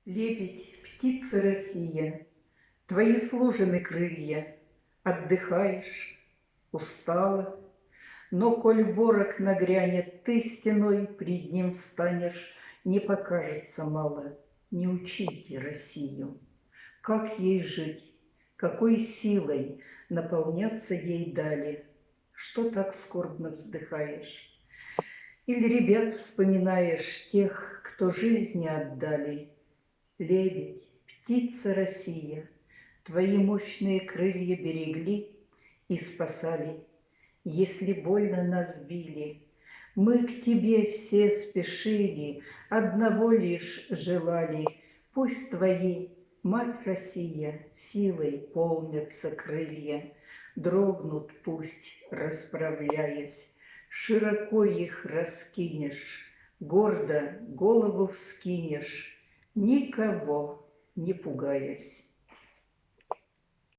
Лебедь, птица Россия, твои сложены крылья, отдыхаешь, устала, но коль ворог нагрянет, ты стеной пред ним встанешь, не покажется мало. Не учите Россию, как ей жить, какой силой наполняться ей дали. Что так скорбно вздыхаешь? Или ребят вспоминаешь, тех, кто жизни отдали? Лебедь, птица Россия, твои мощные крылья берегли и спасали. Если больно нас били, мы к тебе все спешили, одного лишь желали. Пусть твои, мать Россия, силой полнятся крылья, дрогнут пусть, расправляясь, широко их раскинешь, гордо голову вскинешь, никого не пугаясь.